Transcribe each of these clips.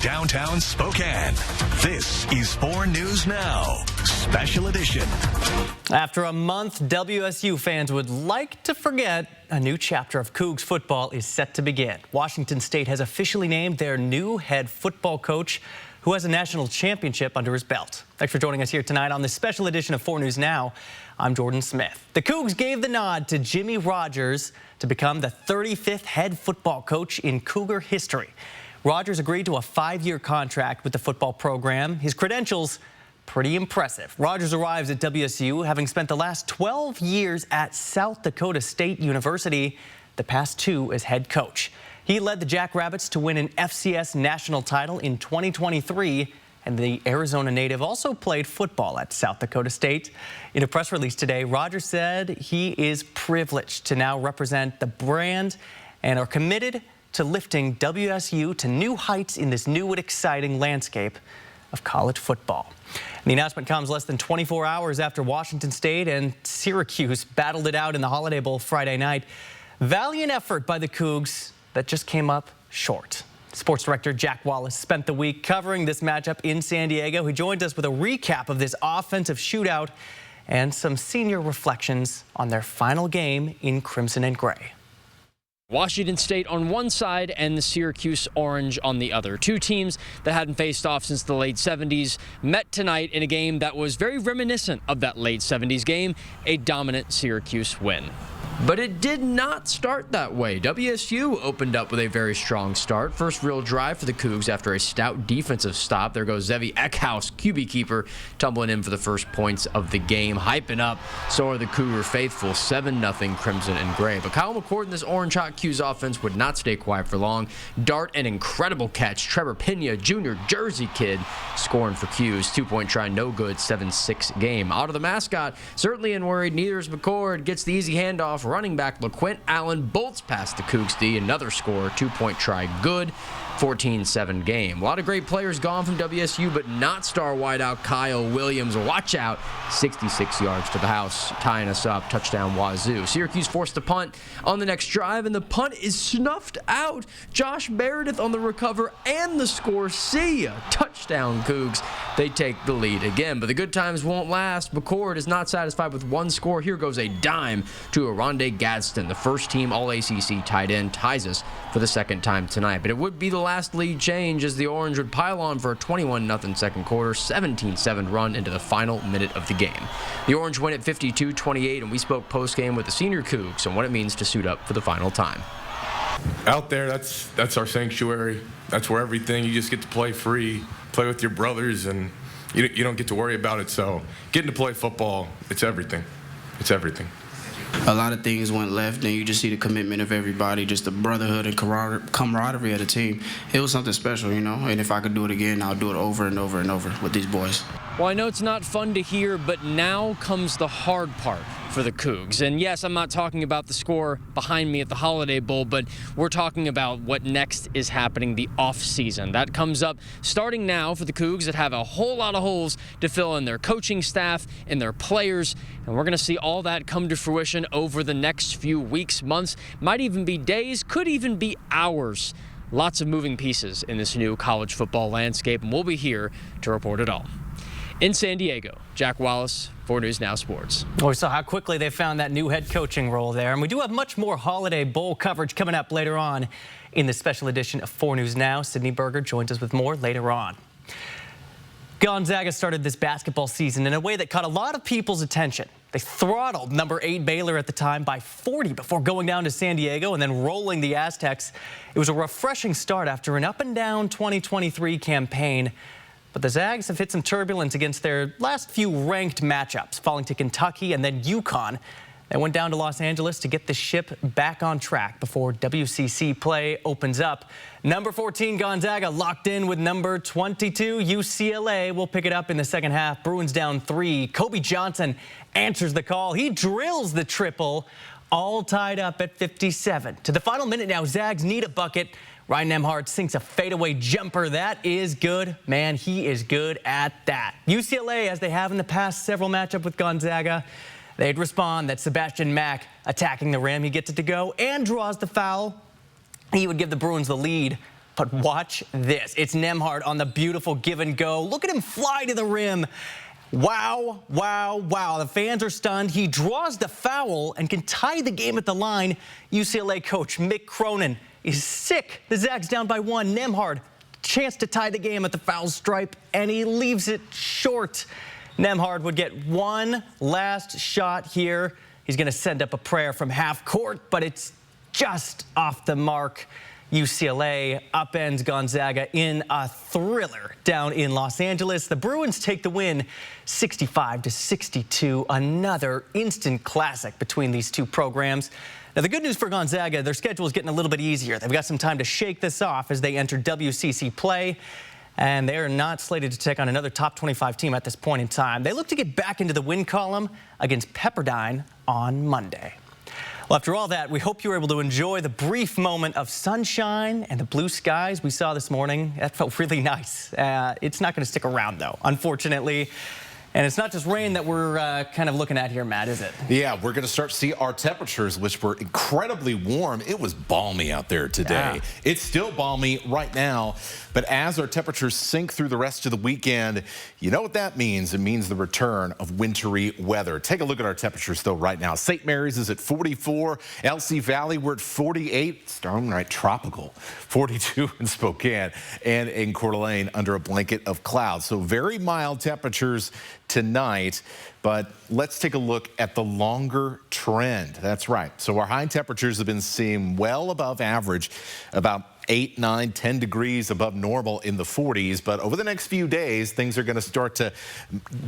downtown Spokane. This is 4 News Now, Special Edition. After a month, WSU fans would like to forget, a new chapter of Cougs football is set to begin. Washington State has officially named their new head football coach, who has a national championship under his belt. Thanks for joining us here tonight on this special edition of 4 News Now. I'm Jordan Smith. The Cougs gave the nod to Jimmy Rogers to become the 35th head football coach in Cougar history. Rogers agreed to a 5-year contract with the football program. His credentials, pretty impressive. Rogers arrives at WSU having spent the last 12 years at South Dakota State University, the past 2 as head coach. He led the Jackrabbits to win an FCS national title in 2023, and the Arizona native also played football at South Dakota State. In a press release today, Rogers said he is privileged to now represent the brand and are committed to lifting WSU to new heights in this new and exciting landscape of college football. And the announcement comes less than 24 hours after Washington State and Syracuse battled it out in the Holiday Bowl Friday night. Valiant effort by the Cougs that just came up short. Sports director Jack Wallace spent the week covering this matchup in San Diego. He joined us with a recap of this offensive shootout and some senior reflections on their final game in crimson and gray. Washington State on one side and the Syracuse Orange on the other. Two teams that hadn't faced off since the late 70s met tonight in a game that was very reminiscent of that late 70s game, a dominant Syracuse win. But it did not start that way. WSU opened up with a very strong start. First real drive for the Cougs after a stout defensive stop. There goes Zevi Eckhouse, QB keeper, tumbling in for the first points of the game. Hyping up, so are the Cougar faithful. 7-0 Crimson and Gray. But Kyle McCord and this Orange Hot Cougs offense would not stay quiet for long. Dart an incredible catch. Trevor Pena, Jr., Jersey kid, scoring for Cougs. 2-point try, no good, 7-6 game. Out of the mascot, certainly in worried. Neither is McCord. Gets the easy handoff. Running back LaQuint Allen bolts past the Cougs D. Another score, 2-point try, good. 14-7 game. A lot of great players gone from WSU, but not star wideout Kyle Williams. Watch out. 66 yards to the house, tying us up. Touchdown Wazoo. Syracuse forced to punt on the next drive, and the punt is snuffed out. Josh Meredith on the recover and the score. See ya. Touchdown Cougs. They take the lead again, but the good times won't last. McCord is not satisfied with one score. Here goes a dime to Aronde Gadsden. The first team All-ACC tight end ties us for the second time tonight, but it would be the last lead change as the Orange would pile on for a 21-0 second quarter, 17-7 run into the final minute of the game. The Orange win at 52-28, and we spoke post-game with the senior Cougs on what it means to suit up for the final time. Out there, that's our sanctuary. That's where everything, you just get to play free, play with your brothers, and you don't get to worry about it. So getting to play football, it's everything. It's everything. A lot of things went left, and you just see the commitment of everybody, just the brotherhood and camaraderie of the team. It was something special, you know, and if I could do it again, I'll do it over and over and over with these boys. Well, I know it's not fun to hear, but now comes the hard part for the Cougs. And yes, I'm not talking about the score behind me at the Holiday Bowl, but we're talking about what next is happening the off-season. That comes up starting now for the Cougs that have a whole lot of holes to fill in their coaching staff and their players. And we're going to see all that come to fruition over the next few weeks, months, might even be days, could even be hours. Lots of moving pieces in this new college football landscape, and we'll be here to report it all. In San Diego, Jack Wallace, 4 News Now Sports. Well, we saw how quickly they found that new head coaching role there. And we do have much more Holiday Bowl coverage coming up later on in the special edition of 4 News Now. Sydney Berger joins us with more later on. Gonzaga started this basketball season in a way that caught a lot of people's attention. They throttled number 8 Baylor at the time by 40 before going down to San Diego and then rolling the Aztecs. It was a refreshing start after an up-and-down 2023 campaign. But the Zags have hit some turbulence against their last few ranked matchups, falling to Kentucky and then UConn. They went down to Los Angeles to get the ship back on track before WCC play opens up. Number 14 Gonzaga locked in with number 22 UCLA. We'll pick it up in the second half. Bruins down 3. Kobe Johnson answers the call. He drills the triple, all tied up at 57. To the final minute now, Zags need a bucket. Ryan Nembhard sinks a fadeaway jumper. That is good. Man, he is good at that. UCLA, as they have in the past several matchups with Gonzaga, they'd respond that Sebastian Mack attacking the rim. He gets it to go and draws the foul. He would give the Bruins the lead But watch this. It's Nembhard on the beautiful give and go. Look at him fly to the rim. Wow, wow, wow. The fans are stunned. He draws the foul and can tie the game at the line. UCLA coach Mick Cronin is sick. The Zags down by 1. Nembhard, chance to tie the game at the foul stripe, and he leaves it short. Nembhard would get one last shot here. He's going to send up a prayer from half court, but it's just off the mark. UCLA upends Gonzaga in a thriller down in Los Angeles. The Bruins take the win 65-62. Another instant classic between these two programs. Now, the good news for Gonzaga, their schedule is getting a little bit easier. They've got some time to shake this off as they enter WCC play, and they are not slated to take on another top 25 team at this point in time. They look to get back into the win column against Pepperdine on Monday. Well, after all that, we hope you were able to enjoy the brief moment of sunshine and the blue skies we saw this morning. That felt really nice. It's not going to stick around, though, unfortunately. And it's not just rain that we're kind of looking at here, Matt, is it? Yeah, we're going to start to see our temperatures, which were incredibly warm. It was balmy out there today. Yeah. It's still balmy right now, but as our temperatures sink through the rest of the weekend, you know what that means? It means the return of wintry weather. Take a look at our temperatures, though, right now. St. Mary's is at 44. LC Valley, we're at 48. It's downright tropical. 42 in Spokane, and in Coeur d'Alene under a blanket of clouds. So very mild temperatures tonight, but let's take a look at the longer trend. That's right. So our high temperatures have been seen well above average, about 8, 9, 10 degrees above normal in the 40s. But over the next few days, things are going to start to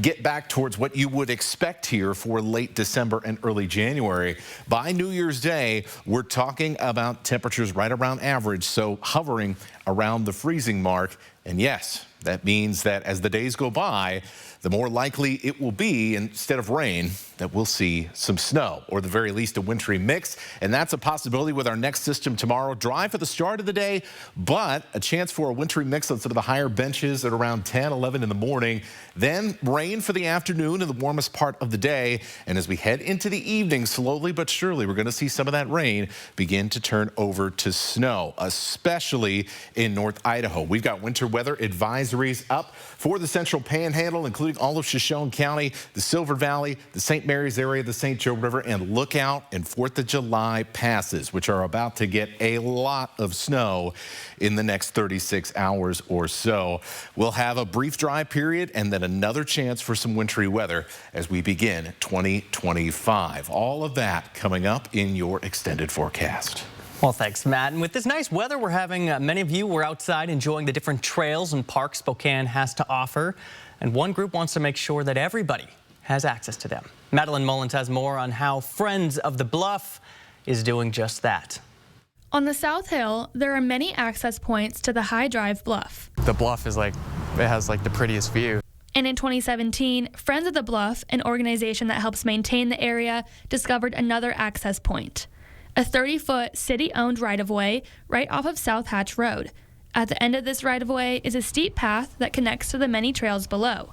get back towards what you would expect here for late December and early January. By New Year's Day, we're talking about temperatures right around average, so hovering around the freezing mark. And yes, that means that as the days go by, the more likely it will be, instead of rain, that we'll see some snow, or at the very least a wintry mix. And that's a possibility with our next system tomorrow. Dry for the start of the day, but a chance for a wintry mix on some of the higher benches at around 10, 11 in the morning. Then rain for the afternoon and the warmest part of the day. And as we head into the evening, slowly but surely, we're going to see some of that rain begin to turn over to snow, especially in North Idaho. We've got winter weather advisories up for the Central Panhandle, including all of Shoshone County, the Silver Valley, the St. Mary's area, the St. Joe River, and look out in 4th of July passes, which are about to get a lot of snow in the next 36 hours or so. We'll have a brief dry period and then another chance for some wintry weather as we begin 2025. All of that coming up in your extended forecast. Well, thanks, Matt. And with this nice weather we're having, many of you were outside enjoying the different trails and parks Spokane has to offer. And one group wants to make sure that everybody has access to them. Madeline Mullins has more on how Friends of the Bluff is doing just that. On the South Hill, there are many access points to the High Drive Bluff. The bluff is it has the prettiest view. And in 2017, Friends of the Bluff, an organization that helps maintain the area, discovered another access point. A 30-foot city-owned right-of-way right off of South Hatch Road. At the end of this right-of-way is a steep path that connects to the many trails below.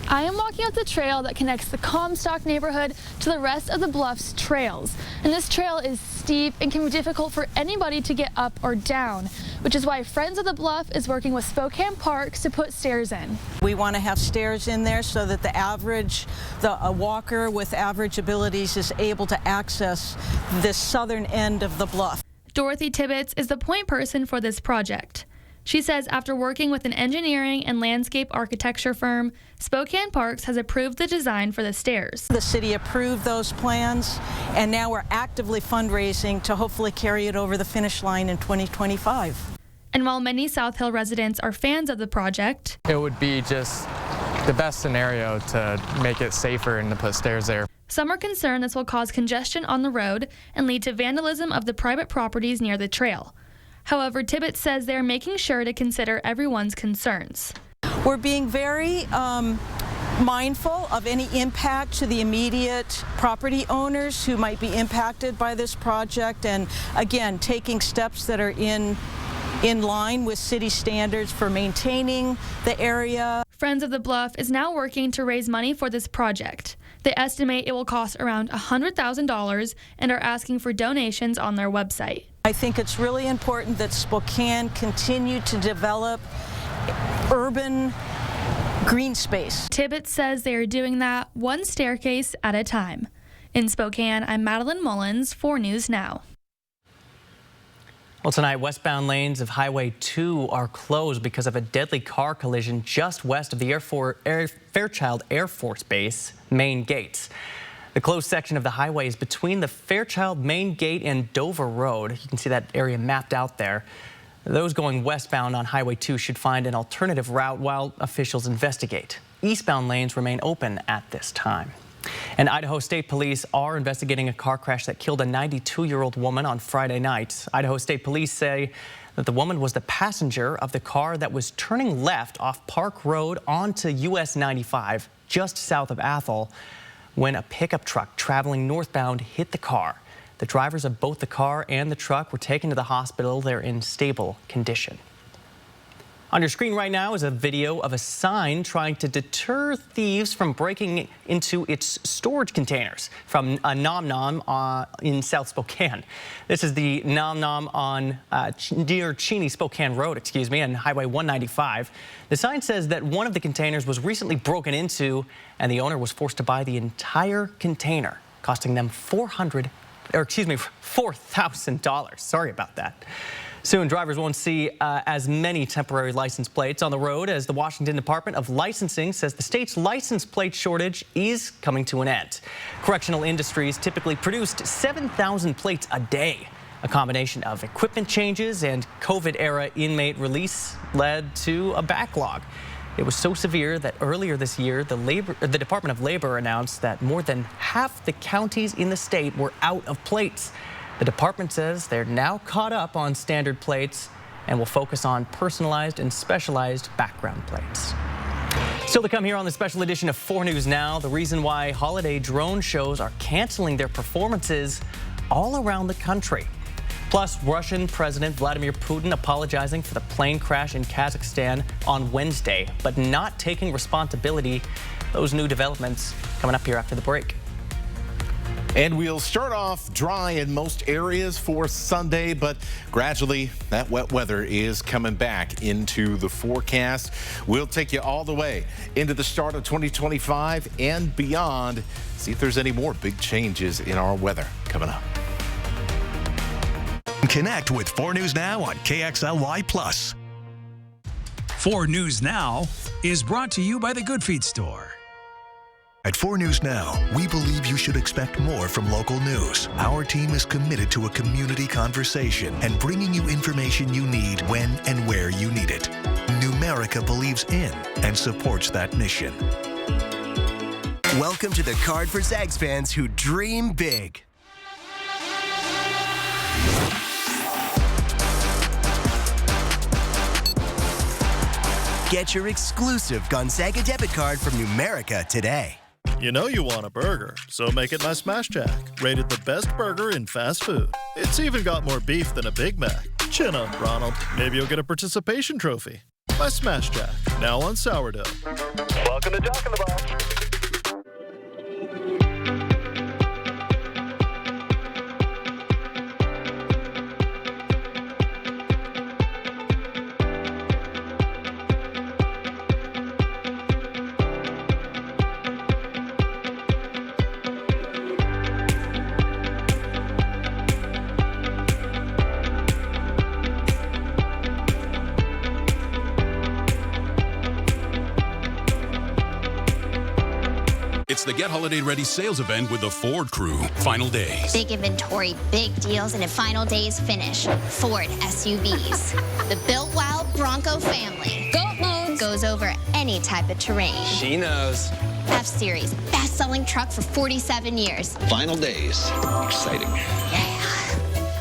I am walking up the trail that connects the Comstock neighborhood to the rest of the Bluff's trails. And this trail is steep and can be difficult for anybody to get up or down, which is why Friends of the Bluff is working with Spokane Parks to put stairs in. We want to have stairs in there so that a walker with average abilities is able to access this southern end of the bluff. Dorothy Tibbetts is the point person for this project. She says after working with an engineering and landscape architecture firm, Spokane Parks has approved the design for the stairs. The city approved those plans, and now we're actively fundraising to hopefully carry it over the finish line in 2025. And while many South Hill residents are fans of the project, it would be just the best scenario to make it safer and to put stairs there. Some are concerned this will cause congestion on the road and lead to vandalism of the private properties near the trail. However, Tibbetts says they're making sure to consider everyone's concerns. We're being very mindful of any impact to the immediate property owners who might be impacted by this project, and again, taking steps that are in line with city standards for maintaining the area. Friends of the Bluff is now working to raise money for this project. They estimate it will cost around $100,000 and are asking for donations on their website. I think it's really important that Spokane continue to develop urban green space. Tibbetts says they are doing that one staircase at a time. In Spokane, I'm Madeline Mullins, 4 News Now. Well, tonight, westbound lanes of Highway 2 are closed because of a deadly car collision just west of the Fairchild Air Force Base main gates. The closed section of the highway is between the Fairchild main gate and Dover Road. You can see that area mapped out there. Those going westbound on Highway 2 should find an alternative route while officials investigate. Eastbound lanes remain open at this time. And Idaho State Police are investigating a car crash that killed a 92-year-old woman on Friday night. Idaho State Police say that the woman was the passenger of the car that was turning left off Park Road onto US 95 just south of Athol when a pickup truck traveling northbound hit the car. The drivers of both the car and the truck were taken to the hospital. They're in stable condition. On your screen right now is a video of a sign trying to deter thieves from breaking into its storage containers from a Nom Nom in South Spokane. This is the Nom Nom on near Cheney Spokane Road, and Highway 195. The sign says that one of the containers was recently broken into and the owner was forced to buy the entire container, costing them $4,000. Sorry about that. Soon, drivers won't see as many temporary license plates on the road as the Washington Department of Licensing says the state's license plate shortage is coming to an end. Correctional industries typically produced 7,000 plates a day. A combination of equipment changes and COVID-era inmate release led to a backlog. It was so severe that earlier this year, the Department of Labor announced that more than half the counties in the state were out of plates. The department says they're now caught up on standard plates and will focus on personalized and specialized background plates. Still to come here on the special edition of 4 News Now, the reason why holiday drone shows are canceling their performances all around the country. Plus, Russian President Vladimir Putin apologizing for the plane crash in Kazakhstan on Wednesday, but not taking responsibility. Those new developments coming up here after the break. And we'll start off dry in most areas for Sunday, but gradually that wet weather is coming back into the forecast. We'll take you all the way into the start of 2025 and beyond. See if there's any more big changes in our weather coming up. Connect with 4 News Now on KXLY+. 4 News Now is brought to you by the Good Feet Store. At 4 News Now, we believe you should expect more from local news. Our team is committed to a community conversation and bringing you information you need when and where you need it. Numerica believes in and supports that mission. Welcome to the card for Zags fans who dream big. Get your exclusive Gonzaga debit card from Numerica today. You know you want a burger, so make it my Smash Jack. Rated the best burger in fast food. It's even got more beef than a Big Mac. Chin up, Ronald. Maybe you'll get a participation trophy. My Smash Jack, now on sourdough. Welcome to Jack in the Box. It's the Get Holiday Ready sales event with the Ford crew. Final days. Big inventory, big deals, and a final day's finish. Ford SUVs. The built wild Bronco family. Goat modes. Goes over any type of terrain. She knows. F-Series. Best-selling truck for 47 years. Final days. Exciting.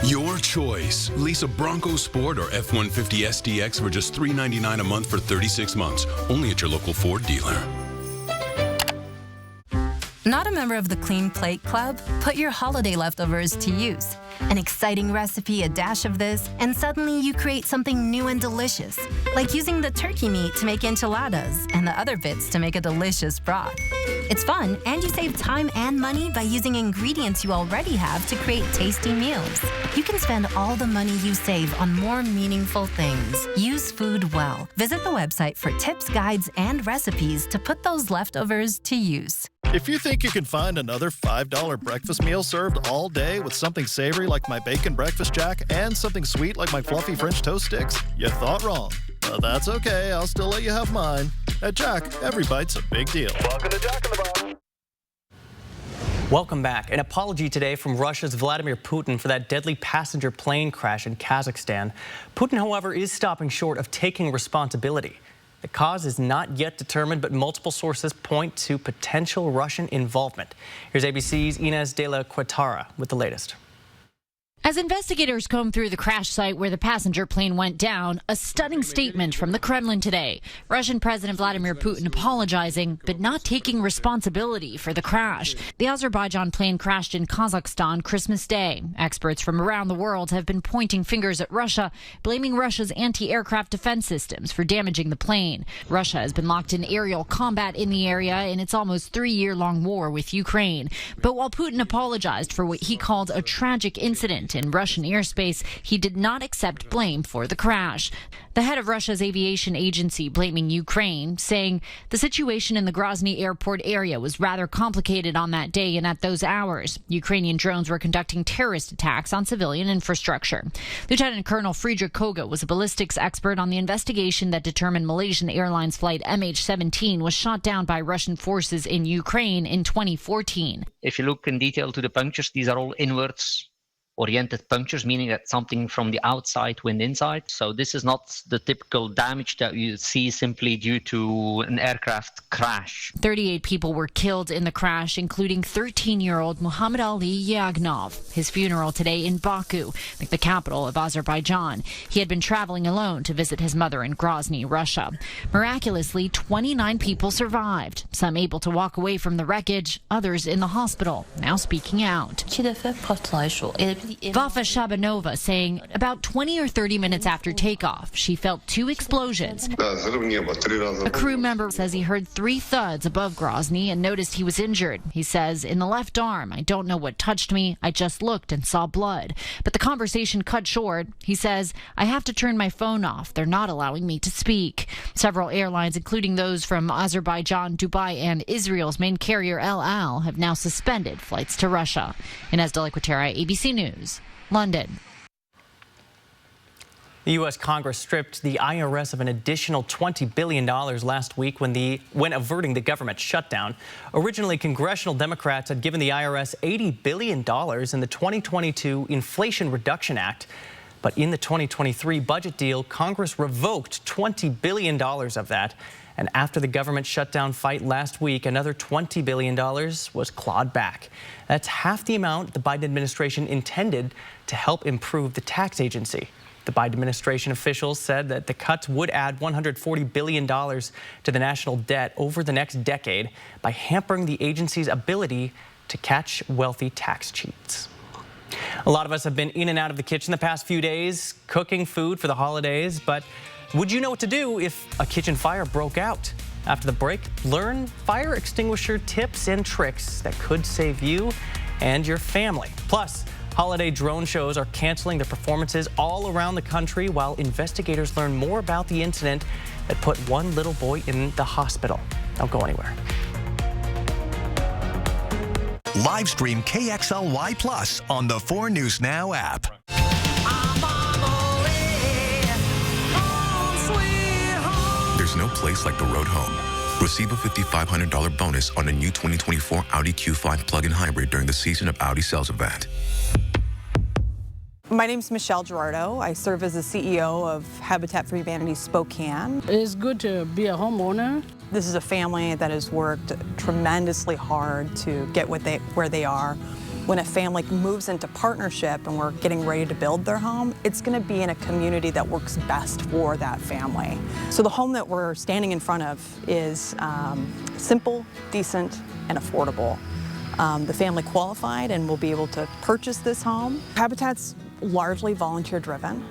Your choice. Lease a Bronco Sport or F-150 SDX for just $399 a month for 36 months. Only at your local Ford dealer. Not a member of the Clean Plate Club? Put your holiday leftovers to use. An exciting recipe, a dash of this, and suddenly you create something new and delicious, like using the turkey meat to make enchiladas and the other bits to make a delicious broth. It's fun, and you save time and money by using ingredients you already have to create tasty meals. You can spend all the money you save on more meaningful things. Use food well. Visit the website for tips, guides, and recipes to put those leftovers to use. If you think you can find another $5 breakfast meal served all day with something savory like my bacon breakfast jack and something sweet like my fluffy French toast sticks, you thought wrong. But that's okay, I'll still let you have mine. At Jack, every bite's a big deal. Welcome to Jack in the Box. Welcome back. An apology today from Russia's Vladimir Putin for that deadly passenger plane crash in Kazakhstan. Putin, however, is stopping short of taking responsibility. The cause is not yet determined, but multiple sources point to potential Russian involvement. Here's ABC's Inez de la Cuetara with the latest. As investigators comb through the crash site where the passenger plane went down, a stunning statement from the Kremlin today. Russian President Vladimir Putin apologizing, but not taking responsibility for the crash. The Azerbaijan plane crashed in Kazakhstan Christmas Day. Experts from around the world have been pointing fingers at Russia, blaming Russia's anti-aircraft defense systems for damaging the plane. Russia has been locked in aerial combat in the area in its almost 3-year-long war with Ukraine. But while Putin apologized for what he called a tragic incident in Russian airspace, he did not accept blame for the crash. The head of Russia's aviation agency blaming Ukraine, saying the situation in the Grozny airport area was rather complicated on that day and at those hours. Ukrainian drones were conducting terrorist attacks on civilian infrastructure. Lieutenant Colonel Friedrich Koga was a ballistics expert on the investigation that determined Malaysian Airlines flight MH17 was shot down by Russian forces in Ukraine in 2014. If you look in detail to the punctures, these are all inwards oriented punctures, meaning that something from the outside went inside. So this is not the typical damage that you see simply due to an aircraft crash. 38 people were killed in the crash, including 13-year-old Muhammad Ali Yagnov. His funeral today in Baku, the capital of Azerbaijan. He had been traveling alone to visit his mother in Grozny, Russia. Miraculously, 29 people survived, some able to walk away from the wreckage, others in the hospital, now speaking out. Vafa Shabanova saying about 20 or 30 minutes after takeoff, she felt 2 explosions. A crew member says he heard 3 thuds above Grozny and noticed he was injured. He says, in the left arm, I don't know what touched me. I just looked and saw blood. But the conversation cut short. He says, I have to turn my phone off. They're not allowing me to speak. Several airlines, including those from Azerbaijan, Dubai, and Israel's main carrier El Al, have now suspended flights to Russia. Inez de la Cuetara, ABC News. London. The U.S. Congress stripped the IRS of an additional $20 billion last week when averting the government shutdown. Originally, congressional Democrats had given the IRS $80 billion in the 2022 Inflation Reduction Act. But in the 2023 budget deal, Congress revoked $20 billion of that. And after the government shutdown fight last week, another $20 billion was clawed back. That's half the amount the Biden administration intended to help improve the tax agency. The Biden administration officials said that the cuts would add $140 billion to the national debt over the next decade by hampering the agency's ability to catch wealthy tax cheats. A lot of us have been in and out of the kitchen the past few days, cooking food for the holidays, but would you know what to do if a kitchen fire broke out? After the break, learn fire extinguisher tips and tricks that could save you and your family. Plus, holiday drone shows are canceling their performances all around the country while investigators learn more about the incident that put one little boy in the hospital. Don't go anywhere. Live stream KXLY Plus on the 4 News Now app. There's no place like the road home. Receive a $5,500 bonus on a new 2024 Audi Q5 plug-in hybrid during the Season of Audi sales event. My name is Michelle Gerardo. I serve as the CEO of Habitat for Humanity Spokane. It's good to be a homeowner. This is a family that has worked tremendously hard to get where they are. When a family moves into partnership and we're getting ready to build their home, it's going to be in a community that works best for that family. So the home that we're standing in front of is simple, decent, and affordable. The family qualified and will be able to purchase this home. Habitat's largely volunteer driven.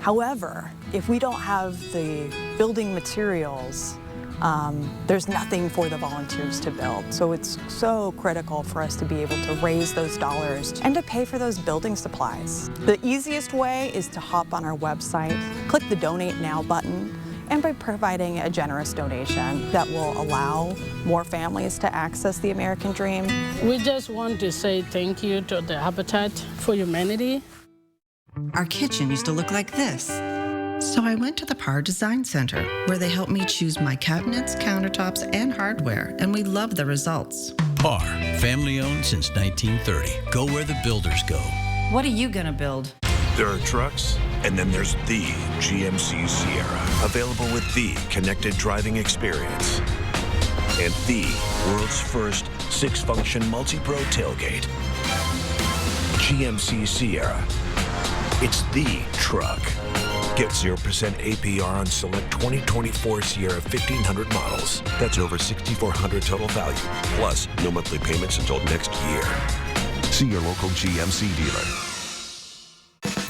However, if we don't have the building materials, there's nothing for the volunteers to build. So it's so critical for us to be able to raise those dollars and to pay for those building supplies. The easiest way is to hop on our website, click the Donate Now button, and by providing a generous donation that will allow more families to access the American dream. We just want to say thank you to the Habitat for Humanity. Our kitchen used to look like this. So I went to the Par Design Center, where they helped me choose my cabinets, countertops, and hardware, and we love the results. Par, family owned since 1930. Go where the builders go. What are you gonna build? There are trucks, and then there's the GMC Sierra, available with the connected driving experience and the world's first 6-function multi-pro tailgate. GMC Sierra. It's the truck. Get 0% APR on select 2024 Sierra 1500 models. That's over $6,400 total value, plus no monthly payments until next year. See your local GMC dealer.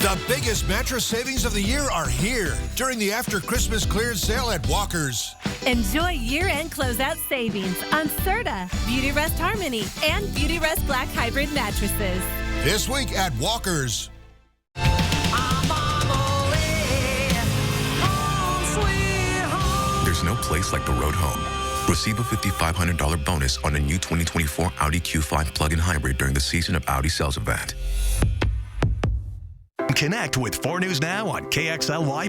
The biggest mattress savings of the year are here during the after Christmas clearance sale at Walker's. Enjoy year-end closeout savings on Serta, Beauty Rest Harmony, and Beauty Rest Black Hybrid mattresses. This week at Walker's. There's no place like the road home. Receive a $5,500 bonus on a new 2024 Audi Q5 plug-in hybrid during the season of Audi sales event. Connect with 4 News Now on KXLY+.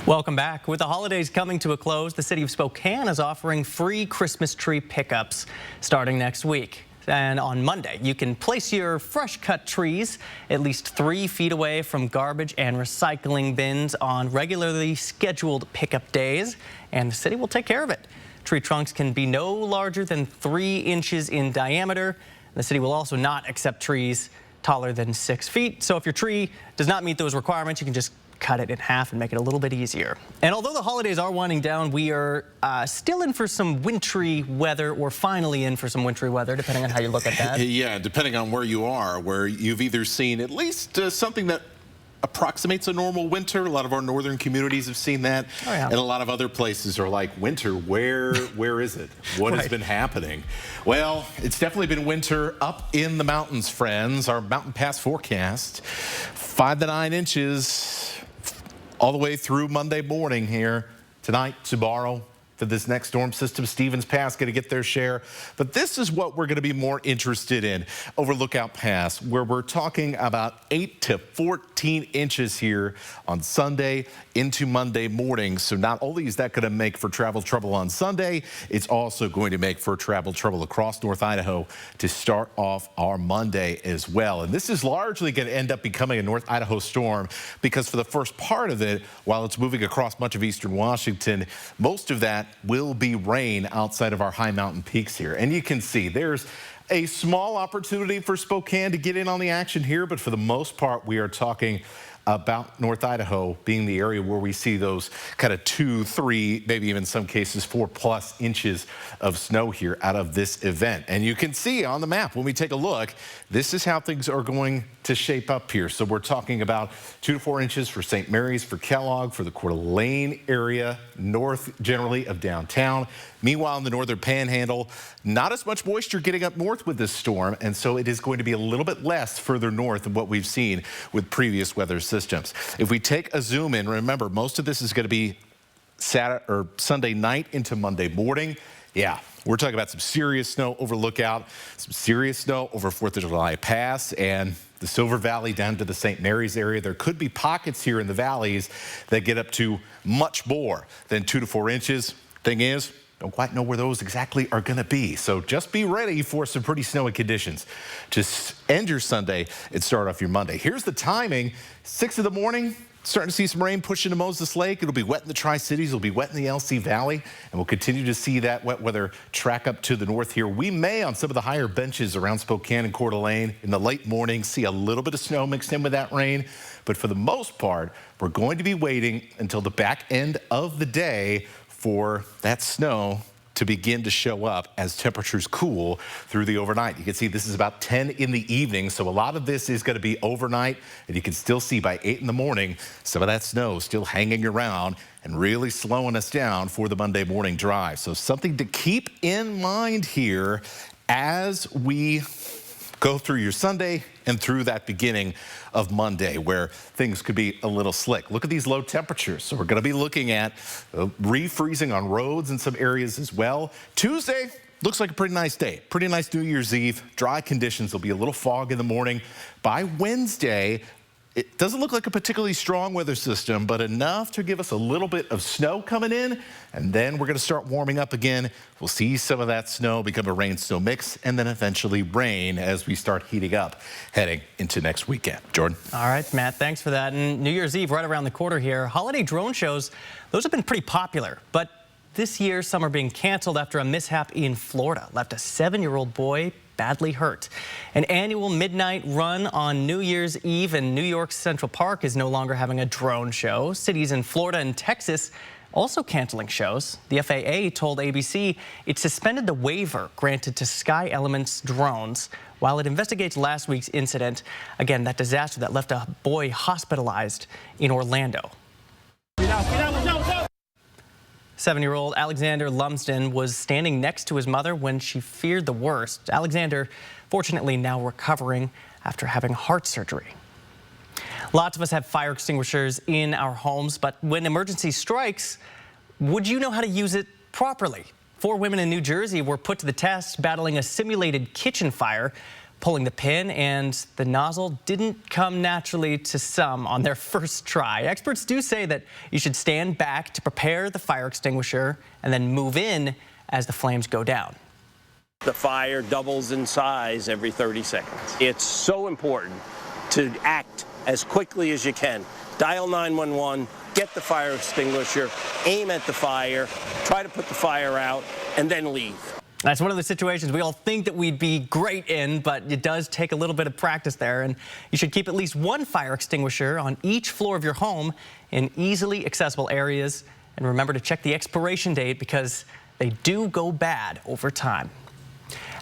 Welcome back. With the holidays coming to a close, the city of Spokane is offering free Christmas tree pickups starting next week. And on Monday, you can place your fresh-cut trees at least 3 feet away from garbage and recycling bins on regularly scheduled pickup days, and the city will take care of it. Tree trunks can be no larger than 3 inches in diameter. The city will also not accept trees taller than 6 feet. So if your tree does not meet those requirements, you can just cut it in half and make it a little bit easier. And although the holidays are winding down, we are still in for some wintry weather, or finally in for some wintry weather, depending on how you look at that. Yeah, depending on where you are, where you've either seen at least something that approximates a normal winter. A lot of our northern communities have seen that. Oh, yeah. And a lot of other places are like, winter, where is it? What has been happening? Well, it's definitely been winter up in the mountains, friends. Our Mountain Pass forecast, 5 to 9 inches all the way through Monday morning here. Tonight, tomorrow, for this next storm system. Stevens Pass going to get their share. But this is what we're going to be more interested in over Lookout Pass, where we're talking about 8 to 14 inches here on Sunday into Monday morning. So not only is that going to make for travel trouble on Sunday, it's also going to make for travel trouble across North Idaho to start off our Monday as well. And this is largely going to end up becoming a North Idaho storm, because for the first part of it, while it's moving across much of eastern Washington, most of that will be rain outside of our high mountain peaks here. And you can see there's a small opportunity for Spokane to get in on the action here, but for the most part, we are talking about North Idaho being the area where we see those kind of 2, 3, maybe even in some cases 4+ inches of snow here out of this event. And you can see on the map when we take a look, this is how things are going to shape up here. So we're talking about 2 to 4 inches for St. Mary's, for Kellogg, for the Coeur d'Alene area, north generally of downtown. Meanwhile, in the northern panhandle, not as much moisture getting up north with this storm, and so it is going to be a little bit less further north than what we've seen with previous weather systems. If we take a zoom in, remember, most of this is going to be Saturday or Sunday night into Monday morning. Yeah, we're talking about some serious snow over Lookout, some serious snow over 4th of July Pass and the Silver Valley down to the St. Mary's area. There could be pockets here in the valleys that get up to much more than 2 to 4 inches. Thing is, don't quite know where those exactly are going to be. So just be ready for some pretty snowy conditions to end your Sunday and start off your Monday. Here's the timing. 6 in the morning. Starting to see some rain push into Moses Lake. It'll be wet in the Tri-Cities. It'll be wet in the LC Valley. And we'll continue to see that wet weather track up to the north here. We may, on some of the higher benches around Spokane and Coeur d'Alene, in the late morning, see a little bit of snow mixed in with that rain. But for the most part, we're going to be waiting until the back end of the day for that snow to begin to show up as temperatures cool through the overnight. You can see this is about 10 in the evening, so a lot of this is going to be overnight, and you can still see by 8 in the morning some of that snow still hanging around and really slowing us down for the Monday morning drive. So something to keep in mind here as we go through your Sunday and through that beginning of Monday where things could be a little slick. Look at these low temperatures. So we're going to be looking at refreezing on roads in some areas as well. Tuesday looks like a pretty nice day. Pretty nice New Year's Eve. Dry conditions. There'll be a little fog in the morning. By Wednesday, it doesn't look like a particularly strong weather system, but enough to give us a little bit of snow coming in. And then we're going to start warming up again. We'll see some of that snow become a rain-snow mix and then eventually rain as we start heating up heading into next weekend. Jordan? All right, Matt, thanks for that. And New Year's Eve right around the corner here. Holiday drone shows, those have been pretty popular. But this year, some are being canceled after a mishap in Florida left a 7-year-old boy badly hurt. An annual midnight run on New Year's Eve in New York's Central Park is no longer having a drone show. Cities in Florida and Texas also canceling shows. The FAA told ABC it suspended the waiver granted to Sky Elements drones while it investigates last week's incident. Again, that disaster that left a boy hospitalized in Orlando. 7-year-old Alexander Lumsden was standing next to his mother when she feared the worst. Alexander, fortunately, now recovering after having heart surgery. Lots of us have fire extinguishers in our homes, but when emergency strikes, would you know how to use it properly? 4 women in New Jersey were put to the test battling a simulated kitchen fire, pulling the pin, and the nozzle didn't come naturally to some on their first try. Experts do say that you should stand back to prepare the fire extinguisher and then move in as the flames go down. The fire doubles in size every 30 seconds. It's so important to act as quickly as you can. Dial 911, get the fire extinguisher, aim at the fire, try to put the fire out, and then leave. That's one of the situations we all think that we'd be great in, but it does take a little bit of practice there. And you should keep at least one fire extinguisher on each floor of your home in easily accessible areas. And remember to check the expiration date because they do go bad over time.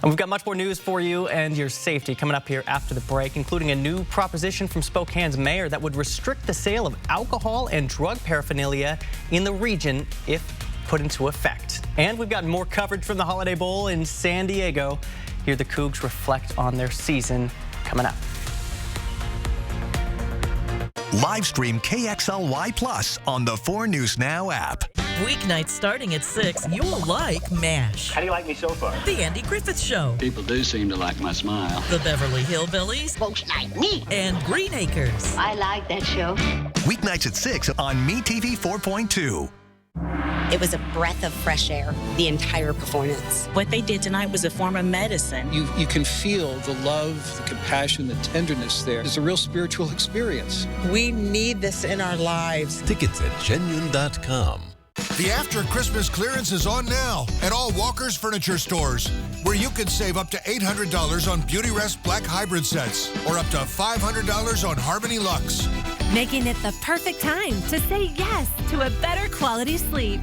And we've got much more news for you and your safety coming up here after the break, including a new proposition from Spokane's mayor that would restrict the sale of alcohol and drug paraphernalia in the region if put into effect. And we've got more coverage from the Holiday Bowl in San Diego. Hear the Cougs reflect on their season coming up. Live stream KXLY Plus on the 4 News Now app. Weeknights starting at 6, you'll like MASH. How do you like me so far? The Andy Griffith Show. People do seem to like my smile. The Beverly Hillbillies. Folks like me. And Green Acres. I like that show. Weeknights at 6 on MeTV 4.2. It was a breath of fresh air, the entire performance. What they did tonight was a form of medicine. You can feel the love, the compassion, the tenderness there. It's a real spiritual experience. We need this in our lives. Tickets at genuine.com. The After Christmas clearance is on now at all Walker's Furniture stores, where you can save up to $800 on Beauty Rest Black Hybrid sets or up to $500 on Harmony Luxe. Making it the perfect time to say yes to a better quality sleep.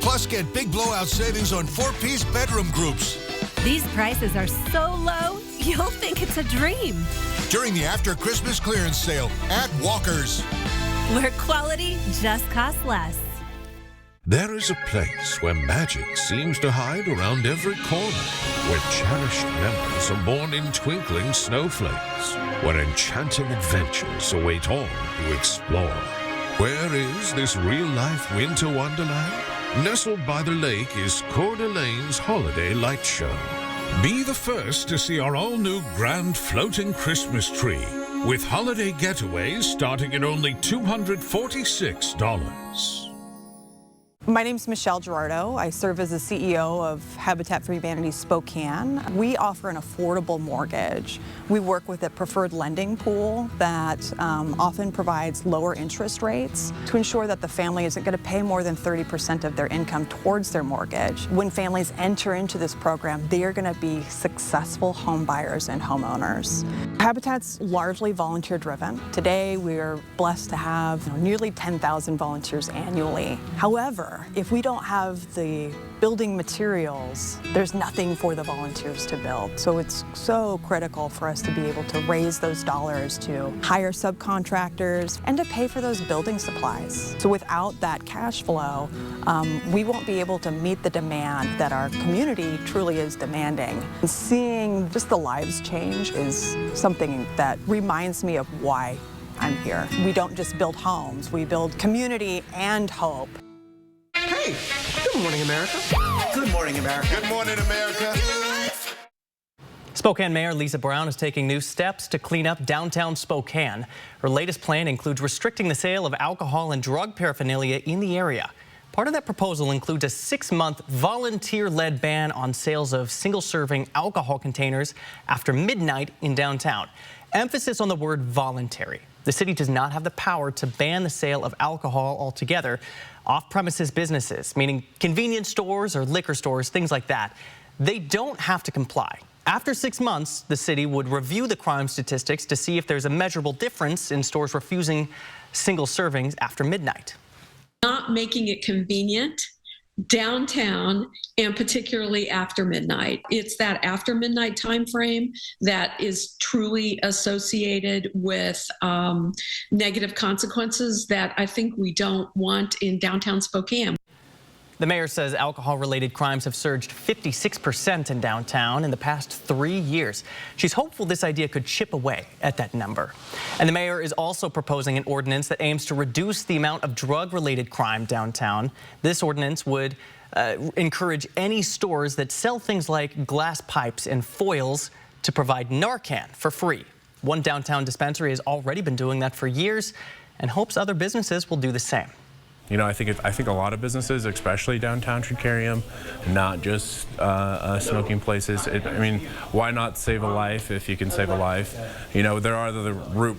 Plus, get big blowout savings on 4-piece bedroom groups. These prices are so low, you'll think it's a dream. During the After Christmas clearance sale at Walker's. Where quality just costs less. There is a place where magic seems to hide around every corner, where cherished memories are born in twinkling snowflakes, where enchanting adventures await all who explore. Where is this real-life winter wonderland? Nestled by the lake is Coeur d'Alene's Holiday Light Show. Be the first to see our all-new grand floating Christmas tree, with holiday getaways starting at only $246. My name is Michelle Gerardo. I serve as the CEO of Habitat for Humanity Spokane. We offer an affordable mortgage. We work with a preferred lending pool that often provides lower interest rates to ensure that the family isn't going to pay more than 30% of their income towards their mortgage. When families enter into this program, they are going to be successful home buyers and homeowners. Habitat's largely volunteer driven. Today, we are blessed to have nearly 10,000 volunteers annually. However, labor. If we don't have the building materials, there's nothing for the volunteers to build. So it's so critical for us to be able to raise those dollars to hire subcontractors and to pay for those building supplies. So without that cash flow, we won't be able to meet the demand that our community truly is demanding. And seeing just the lives change is something that reminds me of why I'm here. We don't just build homes, we build community and hope. Hey, good morning, America. Good morning, America. Good morning, America. Spokane Mayor Lisa Brown is taking new steps to clean up downtown Spokane. Her latest plan includes restricting the sale of alcohol and drug paraphernalia in the area. Part of that proposal includes a 6-month volunteer-led ban on sales of single-serving alcohol containers after midnight in downtown. Emphasis on the word voluntary. The city does not have the power to ban the sale of alcohol altogether. Off-premises businesses, meaning convenience stores or liquor stores, things like that, they don't have to comply. After 6 months, the city would review the crime statistics to see if there's a measurable difference in stores refusing single servings after midnight. Not making it convenient downtown, and particularly after midnight. It's that after midnight time frame that is truly associated with negative consequences that I think we don't want in downtown Spokane. The mayor says alcohol-related crimes have surged 56% in downtown in the past 3 years. She's hopeful this idea could chip away at that number. And the mayor is also proposing an ordinance that aims to reduce the amount of drug-related crime downtown. This ordinance would encourage any stores that sell things like glass pipes and foils to provide Narcan for free. One downtown dispensary has already been doing that for years and hopes other businesses will do the same. You know, I think a lot of businesses, especially downtown, should carry them, not just smoking places. I mean, why not save a life if you can save a life? You know, there are the root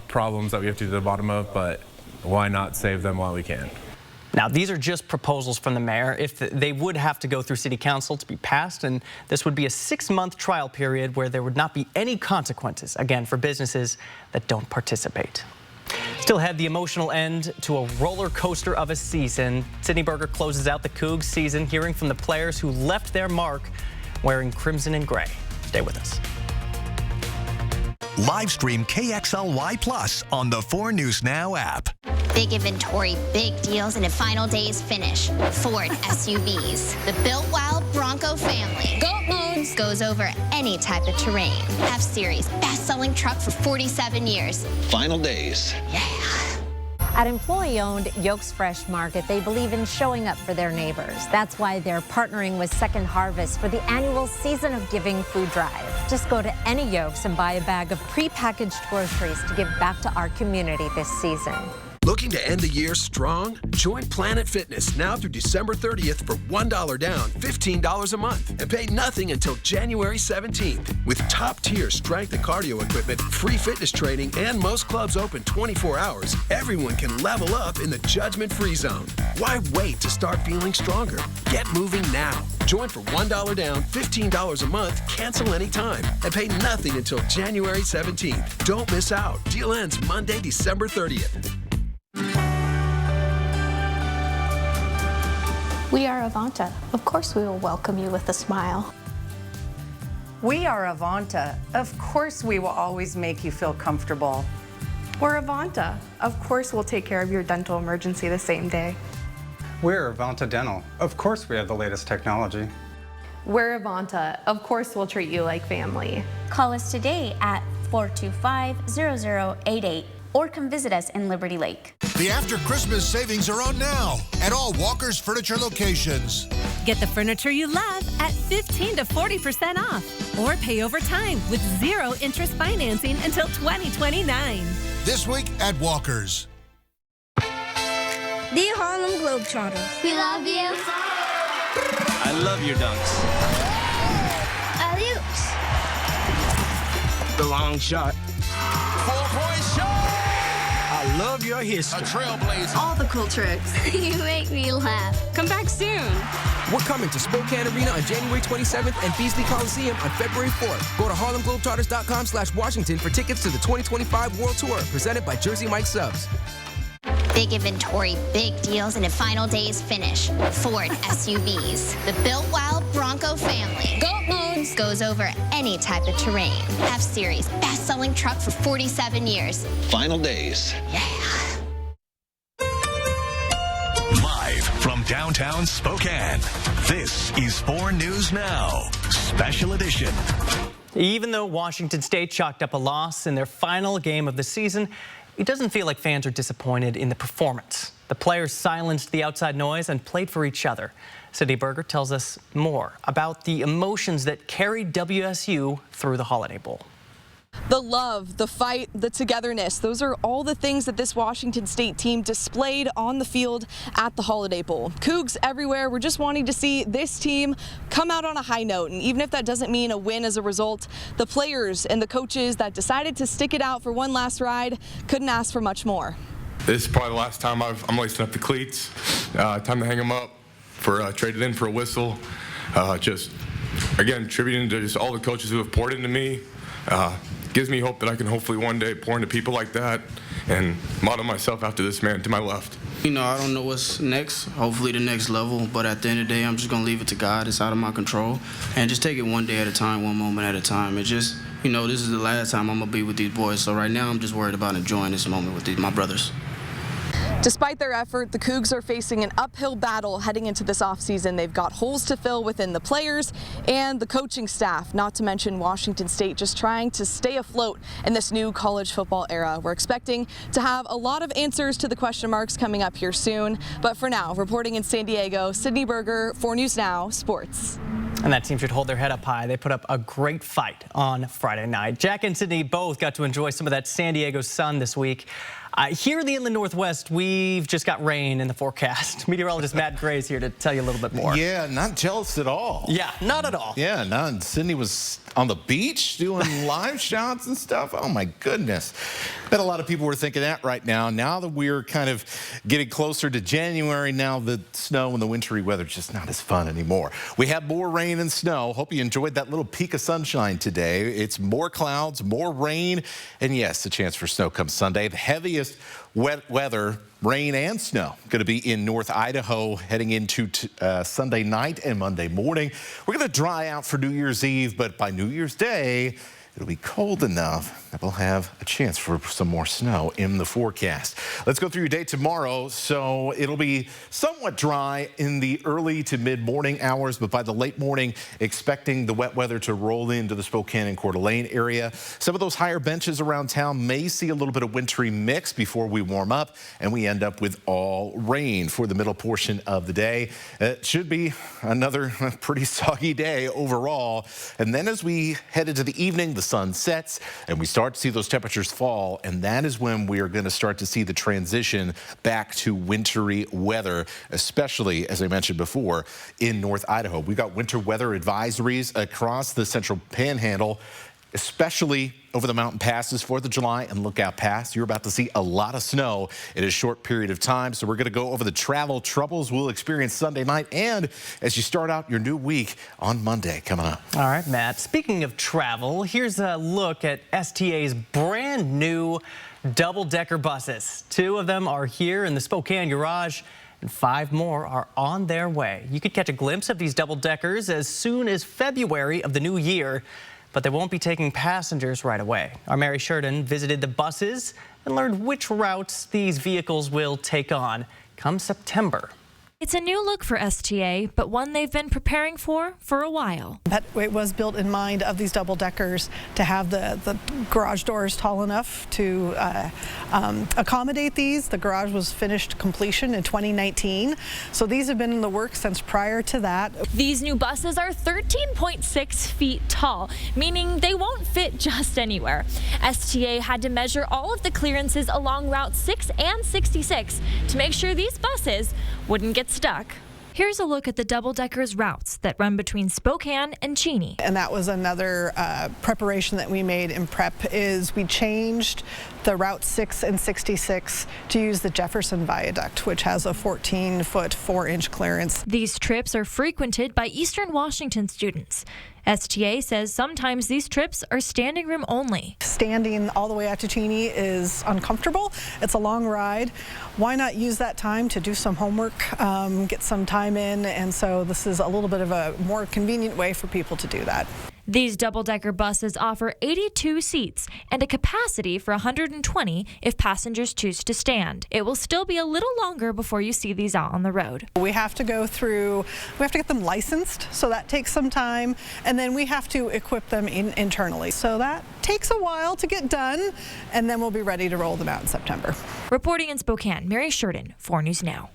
problems that we have to get to the bottom of, but why not save them while we can? Now, these are just proposals from the mayor. If they would have to go through city council to be passed, and this would be a 6-month trial period where there would not be any consequences, again, for businesses that don't participate. Still had the emotional end to a roller coaster of a season. Sydney Berger closes out the Cougs season, hearing from the players who left their mark wearing crimson and gray. Stay with us. Live stream KXLY Plus on the 4 News Now app. Big inventory, big deals, and a final day's finish. Ford SUVs. The Built Wild Bronco family. Goat modes goes over any type of terrain. F-Series, best-selling truck for 47 years. Final days. Yeah. At employee-owned Yolks Fresh Market, they believe in showing up for their neighbors. That's why they're partnering with Second Harvest for the annual Season of Giving food drive. Just go to any Yolks and buy a bag of prepackaged groceries to give back to our community this season. Looking to end the year strong? Join Planet Fitness now through December 30th for $1 down, $15 a month, and pay nothing until January 17th. With top-tier strength and cardio equipment, free fitness training, and most clubs open 24 hours, everyone can level up in the judgment-free zone. Why wait to start feeling stronger? Get moving now. Join for $1 down, $15 a month, cancel anytime, and pay nothing until January 17th. Don't miss out. Deal ends Monday, December 30th. We are Avanta. Of course we will welcome you with a smile. We are Avanta. Of course we will always make you feel comfortable. We're Avanta. Of course we'll take care of your dental emergency the same day. We're Avanta Dental. Of course we have the latest technology. We're Avanta. Of course we'll treat you like family. Call us today at 425-0088 or come visit us in Liberty Lake. The after Christmas savings are on now at all Walker's Furniture locations. Get the furniture you love at 15 to 40% off or pay over time with 0 interest financing until 2029. This week at Walker's. Dear Harlem Globetrotters, We love you. I love your dunks. Adios. The long shot. 4-point shot. I love your history. A trailblazer. All the cool tricks. You make me laugh. come back soon. We're coming to Spokane Arena on January 27th and Beasley Coliseum on February 4th. Go to HarlemGlobetrotters.com/Washington for tickets to the 2025 World Tour, presented by Jersey Mike Subs. Big inventory, big deals, and a final day's finish. Ford SUVs. The built wild Bronco family. Goat modes goes over any type of terrain. F-Series, best-selling truck for 47 years. Final days. Live from downtown Spokane, this is 4 News Now, Special Edition. Even though Washington State chalked up a loss in their final game of the season, it doesn't feel like fans are disappointed in the performance. The players silenced the outside noise and played for each other. Sydney Berger tells us more about the emotions that carried WSU through the Holiday Bowl. The love, the fight, the togetherness, those are all the things that this Washington State team displayed on the field at the Holiday Bowl. Cougs everywhere were just wanting to see this team come out on a high note, and even if that doesn't mean a win as a result, the players and the coaches that decided to stick it out for one last ride couldn't ask for much more. This is probably the last time I'm lacing up the cleats. Time to hang them up, for traded in for a whistle. Just, again, attributing to just all the coaches who have poured into me. Gives me hope that I can hopefully one day pour into people like that and model myself after this man to my left. You know, I don't know what's next, hopefully the next level, but at the end of the day, I'm just going to leave it to God. It's out of my control. And just take it one day at a time, one moment at a time. It just, you know, this is the last time I'm going to be with these boys. So right now, I'm just worried about enjoying this moment with my brothers. Despite their effort, the Cougs are facing an uphill battle heading into this offseason. They've got holes to fill within the players and the coaching staff, not to mention Washington State just trying to stay afloat in this new college football era. We're expecting to have a lot of answers to the question marks coming up here soon. But for now, reporting in San Diego, Sydney Berger, 4 News Now, Sports. And that team should hold their head up high. They put up a great fight on Friday night. Jack and Sydney both got to enjoy some of that San Diego sun this week. Here in the Inland Northwest, we've just got rain in the forecast. Meteorologist Matt Gray's here to tell you a little bit more. Yeah, not jealous at all. Yeah, not at all. Yeah, none. Sydney was on the beach doing live shots and stuff. Oh, my goodness. Bet a lot of people were thinking that right now. Now that we're kind of getting closer to January, now the snow and the wintry weather is just not as fun anymore. We have more rain and snow. Hope you enjoyed that little peek of sunshine today. It's more clouds, more rain, and yes, a chance for snow come Sunday. The heaviest wet weather, rain and snow, going to be in North Idaho heading into Sunday night and Monday morning. We're going to dry out for New Year's Eve, but by New Year's Day, it'll be cold enough that we'll have a chance for some more snow in the forecast. Let's go through your day tomorrow. So it'll be somewhat dry in the early to mid-morning hours, but by the late morning, expecting the wet weather to roll into the Spokane and Coeur d'Alene area. Some of those higher benches around town may see a little bit of wintry mix before we warm up, and we end up with all rain for the middle portion of the day. It should be another pretty soggy day overall. And then as we head into the evening, the sun sets and we start to see those temperatures fall, and that is when we are going to start to see the transition back to wintry weather, especially, as I mentioned before, in North Idaho. We've got winter weather advisories across the central panhandle, especially over the mountain passes, 4th of July and Lookout Pass. You're about to see a lot of snow in a short period of time. So we're going to go over the travel troubles we'll experience Sunday night and as you start out your new week on Monday coming up. All right, Matt. Speaking of travel, here's a look at STA's brand new double-decker buses. 2 of them are here in the Spokane garage, and 5 more are on their way. You could catch a glimpse of these double-deckers as soon as February of the new year, but they won't be taking passengers right away. Our Mary Sheridan visited the buses and learned which routes these vehicles will take on come September. It's a new look for STA, but one they've been preparing for a while. It was built in mind of these double deckers to have the garage doors tall enough to accommodate these. The garage was finished completion in 2019, so these have been in the works since prior to that. These new buses are 13.6 feet tall, meaning they won't fit just anywhere. STA had to measure all of the clearances along Route 6 and 66 to make sure these buses wouldn't get stuck. Here's a look at the double-deckers routes that run between Spokane and Cheney. And that was another preparation that we made in prep is we changed the Route 6 and 66 to use the Jefferson Viaduct, which has a 14-foot, 4-inch clearance. These trips are frequented by Eastern Washington students. STA says sometimes these trips are standing room only. Standing all the way out to Cheney is uncomfortable. It's a long ride. Why not use that time to do some homework, get some time in, and so this is a little bit of a more convenient way for people to do that. These double-decker buses offer 82 seats and a capacity for 120 if passengers choose to stand. It will still be a little longer before you see these out on the road. We have to get them licensed, so that takes some time, and then we have to equip them internally. So that takes a while to get done, and then we'll be ready to roll them out in September. Reporting in Spokane, Mary Sheridan, 4 News Now.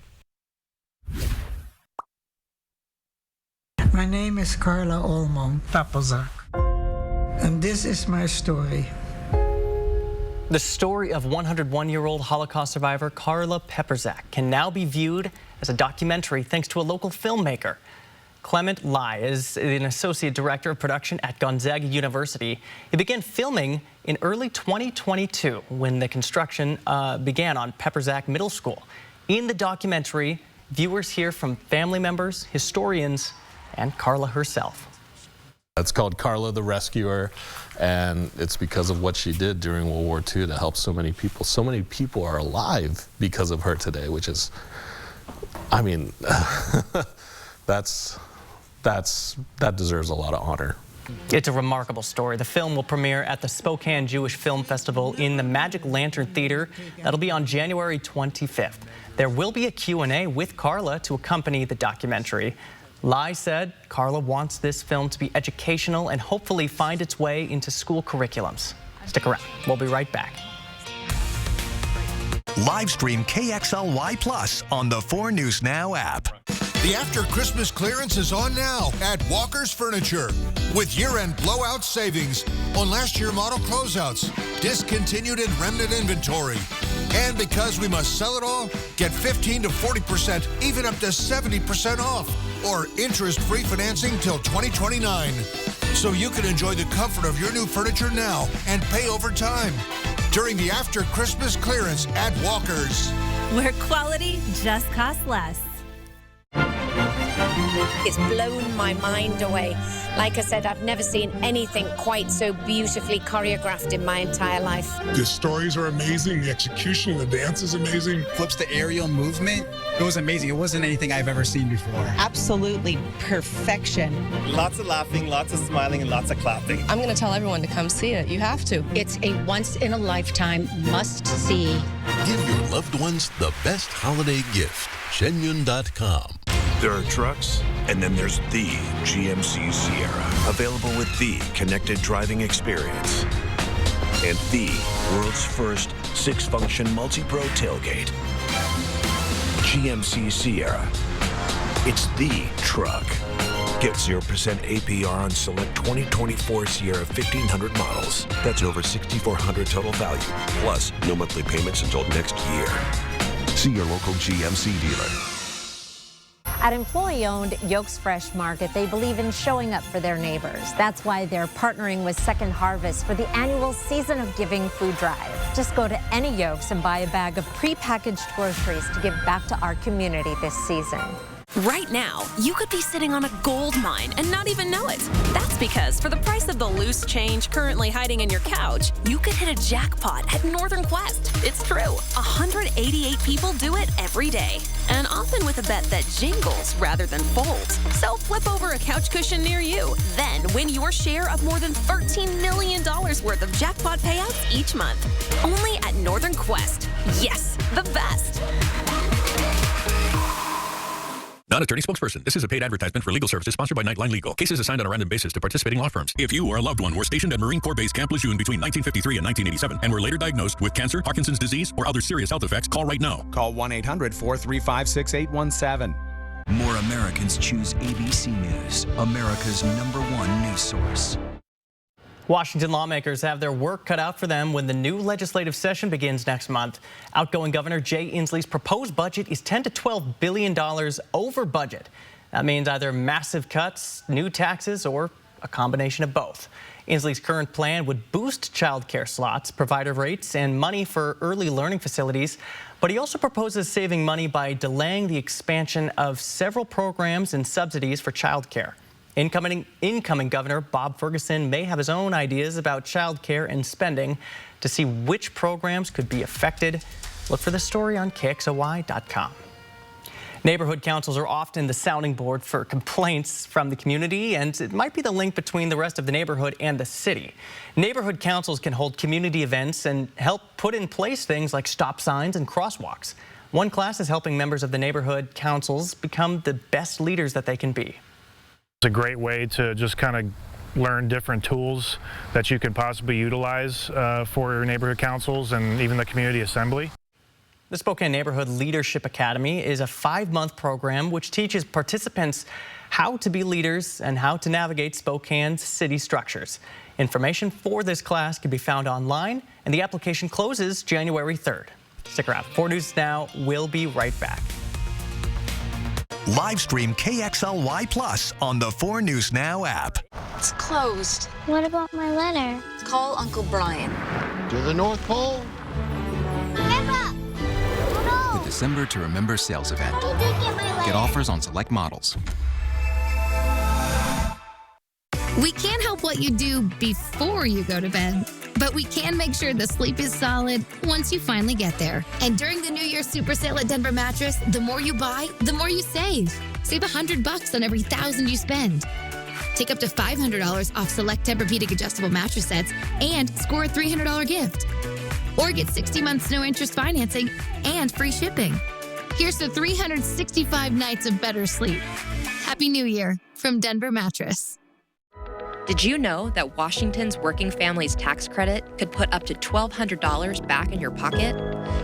My name is Carla Olmom Tapozak, and this is my story. The story of 101-year-old Holocaust survivor Carla Pepperzak can now be viewed as a documentary thanks to a local filmmaker. Clement Lai is an associate director of production at Gonzaga University. He began filming in early 2022 when the construction began on Pepperzak Middle School. In the documentary, viewers hear from family members, historians, and Carla herself. It's called Carla the Rescuer, and it's because of what she did during World War II to help so many people. So many people are alive because of her today, which is, I mean, that deserves a lot of honor. It's a remarkable story. The film will premiere at the Spokane Jewish Film Festival in the Magic Lantern Theater. That'll be on January 25th. There will be a Q&A with Carla to accompany the documentary. Lai said Carla wants this film to be educational and hopefully find its way into school curriculums. Stick around. We'll be right back. Live stream KXLY Plus on the 4 News Now app. The after Christmas clearance is on now at Walker's Furniture with year-end blowout savings on last year model closeouts, discontinued and remnant inventory. And because we must sell it all, get 15 to 40%, even up to 70% off, or interest-free financing till 2029. So you can enjoy the comfort of your new furniture now and pay over time during the after Christmas clearance at Walker's. Where quality just costs less. It's blown my mind away. Like I said, I've never seen anything quite so beautifully choreographed in my entire life. The stories are amazing. The execution of the dance is amazing. Flips the aerial movement. It was amazing. It wasn't anything I've ever seen before. Absolutely perfection. Lots of laughing, lots of smiling, and lots of clapping. I'm going to tell everyone to come see it. You have to. It's a once-in-a-lifetime must-see. Give your loved ones the best holiday gift. Shenyun.com. There are trucks, and then there's the GMC Sierra, available with the connected driving experience and the world's first 6-function multi-pro tailgate. GMC Sierra. It's the truck. Get 0% APR on select 2024 Sierra 1500 models. That's over $6,400 total value, plus no monthly payments until next year. See your local GMC dealer. At employee-owned Yolks Fresh Market, they believe in showing up for their neighbors. That's why they're partnering with Second Harvest for the annual Season of Giving food drive. Just go to any Yolks and buy a bag of prepackaged groceries to give back to our community this season. Right now, you could be sitting on a gold mine and not even know it. That's because for the price of the loose change currently hiding in your couch, you could hit a jackpot at Northern Quest. It's true. 188 people do it every day, and often with a bet that jingles rather than folds. So flip over a couch cushion near you, then win your share of more than $13 million worth of jackpot payouts each month. Only at Northern Quest. Yes, the best. Not attorney spokesperson. This is a paid advertisement for legal services sponsored by Nightline Legal. Cases assigned on a random basis to participating law firms. If you or a loved one were stationed at Marine Corps Base Camp Lejeune between 1953 and 1987 and were later diagnosed with cancer, Parkinson's disease, or other serious health effects, call right now. Call 1-800-435-6817. More Americans choose ABC News, America's #1 news source. Washington lawmakers have their work cut out for them when the new legislative session begins next month. Outgoing Governor Jay Inslee's proposed budget is $10 to $12 billion over budget. That means either massive cuts, new taxes, or a combination of both. Inslee's current plan would boost child care slots, provider rates, and money for early learning facilities. But he also proposes saving money by delaying the expansion of several programs and subsidies for child care. Incoming Governor Bob Ferguson may have his own ideas about childcare and spending. To see which programs could be affected, look for the story on KXOY.com. Neighborhood councils are often the sounding board for complaints from the community, and it might be the link between the rest of the neighborhood and the city. Neighborhood councils can hold community events and help put in place things like stop signs and crosswalks. One class is helping members of the neighborhood councils become the best leaders that they can be. It's a great way to just kind of learn different tools that you could possibly utilize for your neighborhood councils and even the community assembly. The Spokane Neighborhood Leadership Academy is a 5-month program which teaches participants how to be leaders and how to navigate Spokane's city structures. Information for this class can be found online, and the application closes January 3rd. Stick around. 4 News Now will be right back. Live stream KXLY Plus on the 4 News Now app. It's closed. What about my letter? Call Uncle Brian. To the North Pole? The December to Remember sales event. Get offers on select models. We can't help what you do before you go to bed, but we can make sure the sleep is solid once you finally get there. And during the New Year's Super Sale at Denver Mattress, the more you buy, the more you save. Save $100 on every $1,000 you spend. Take up to $500 off select Tempur-Pedic adjustable mattress sets and score a $300 gift. Or get 60 months no interest financing and free shipping. Here's to 365 nights of better sleep. Happy New Year from Denver Mattress. Did you know that Washington's Working Families Tax Credit could put up to $1,200 back in your pocket?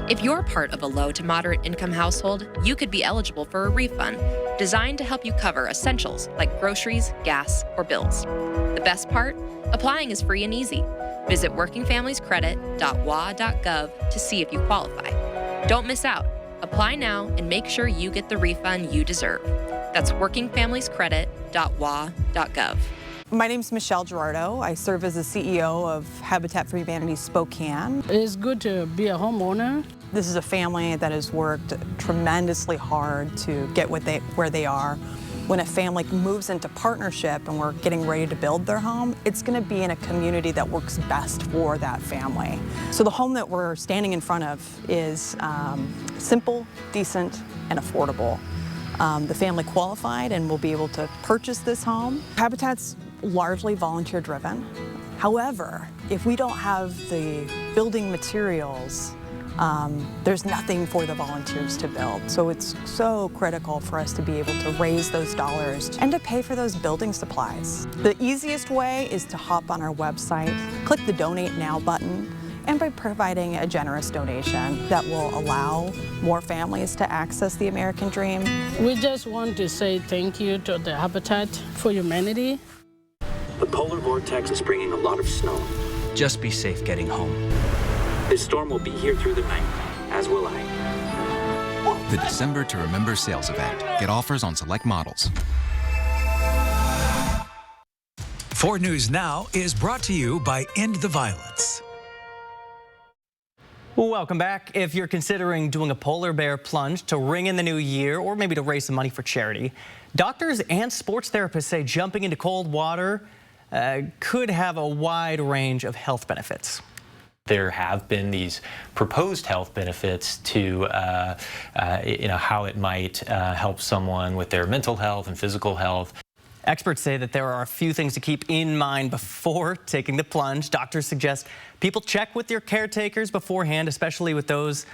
If you're part of a low to moderate income household, you could be eligible for a refund designed to help you cover essentials like groceries, gas, or bills. The best part? Applying is free and easy. Visit workingfamiliescredit.wa.gov to see if you qualify. Don't miss out. Apply now and make sure you get the refund you deserve. That's workingfamiliescredit.wa.gov. My name is Michelle Gerardo. I serve as the CEO of Habitat for Humanity Spokane. It's good to be a homeowner. This is a family that has worked tremendously hard to get where they are. When a family moves into partnership and we're getting ready to build their home, it's going to be in a community that works best for that family. So the home that we're standing in front of is simple, decent, and affordable. The family qualified and will be able to purchase this home. Habitat's largely volunteer driven. However, if we don't have the building materials, there's nothing for the volunteers to build. So it's so critical for us to be able to raise those dollars and to pay for those building supplies. The easiest way is to hop on our website, click the Donate Now button, and by providing a generous donation that will allow more families to access the American dream. We just want to say thank you to the Habitat for Humanity. The polar vortex is bringing a lot of snow. Just be safe getting home. This storm will be here through the night, as will I. The December to Remember sales event. Get offers on select models. 4 News Now is brought to you by End the Violence. Welcome back. If you're considering doing a polar bear plunge to ring in the new year or maybe to raise some money for charity, doctors and sports therapists say jumping into cold water could have a wide range of health benefits. There have been these proposed health benefits to how it might help someone with their mental health and physical health. Experts say that there are a few things to keep in mind before taking the plunge. Doctors suggest people check with their caretakers beforehand, especially with those